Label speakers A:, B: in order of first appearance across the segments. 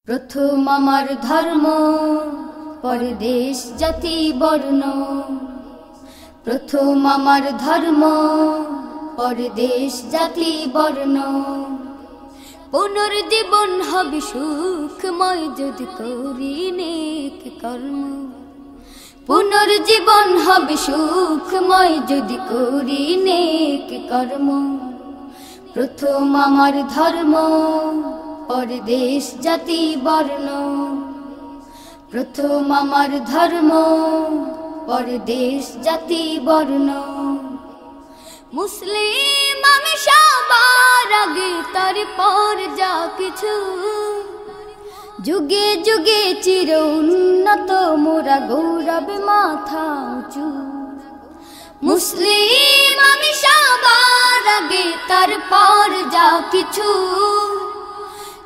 A: প্রথম আমার ধর্ম, পরে দেশ জাতি বর্ণ। প্রথম আমার ধর্ম, পরে দেশ জাতি বর্ণ। পুনর্জীবন হবে সুখময় যদি করি নেক কর্ম। পুনর্জীবন হবে সুখময় যদি করি নেক কর্ম। প্রথম আমার ধর্ম, পরে দেশ জাতি বর্ণ। প্রথম আমার ধর্ম, পরে দেশ জাতি বর্ণ। মুসলিম আমি সবার আগে, তারপর যা কিছু। যুগে যুগে চির উন্নত, মোরা গৌরবে মাথা উঁচু। মুসলিম আমি সবার আগে, তারপর যা কিছু।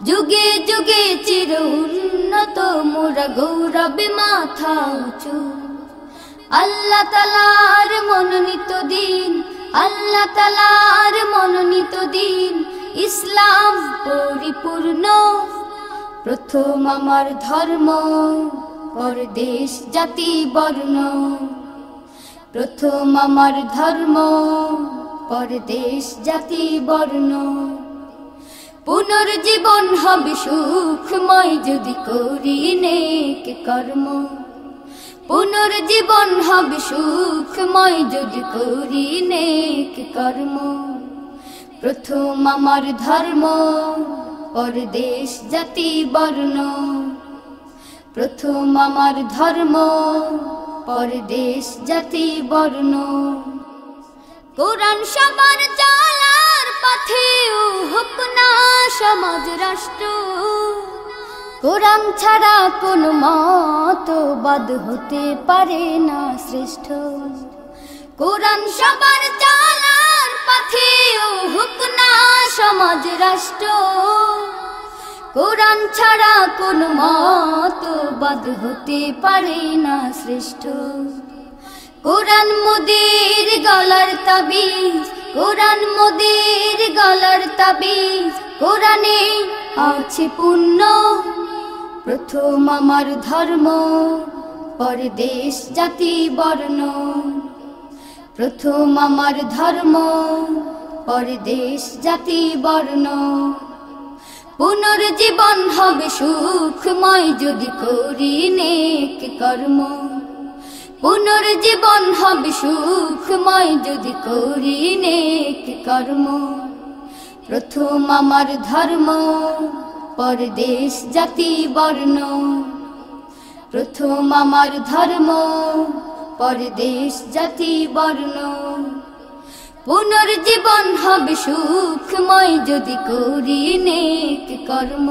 A: যুগে যুগে চির উন্নত, মোরা গৌরবে মাথা উঁচু। আল্লাহ তাআলার মনোনীত দিন, আল্লাহ তাআলার মনোনীত দিন, ইসলাম পরিপূর্ণ। প্রথম আমার ধর্ম, পরে দেশ জাতি বর্ণ। প্রথম আমার ধর্ম, পরে দেশ জাতি বর্ণ। পুনর্জীবন হবে সুখময় যদি করি নেক কর্ম। পুনর্জীবন হবে সুখময় যদি করি নেক কর্ম। প্রথম আমার ধর্ম, পরে দেশ জাতি বর্ণ। প্রথম আমার ধর্ম, পরে দেশ জাতি বর্ণ। কোরআন সবার চলার পথে, ও হোক না সমাজ রাষ্ট্র। কোরআন ছাড়া কোন মতবাদ হতে পারে না শ্রেষ্ঠ। কোরআন সবার চলার পথে, ও হোক না সমাজ রাষ্ট্র। কোরআন ছাড়া কোন মতবাদ হতে পারে না শ্রেষ্ঠ। কোরআন মোদের গলার তাবিজ, কোরআন মোদের গলার তাবিজ। কোরআনে আছে পুণ্য। প্রথম আমার ধর্ম, পরে দেশ জাতি বর্ণ। প্রথম আমার ধর্ম, পরে দেশ জাতি বর্ণ। পুনর্জীবন হবে সুখময় যদি করি নেক কর্ম। পুনর্জীবন হবে সুখময় যদি করি নেক কর্ম। প্রথম আমার ধর্ম, পরে দেশ জাতি বর্ণ। প্রথম আমার ধর্ম, পরে দেশ জাতি বর্ণ। পুনর্জীবন হবে সুখময় যদি করি নেক কর্ম।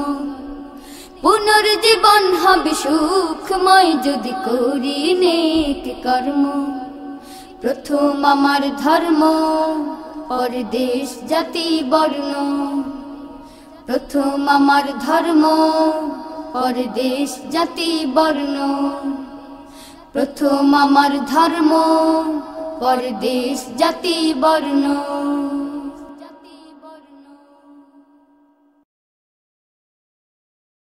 A: পুনর্জীবন হবে সুখময় যদি করি নেক কর্ম। প্রথম আমার ধর্ম, পরে দেশ জাতি বর্ণ। প্রথম আমার ধর্ম, পরে দেশ জাতি বর্ণ। প্রথম আমার ধর্ম, পরে দেশ জাতি বর্ণ।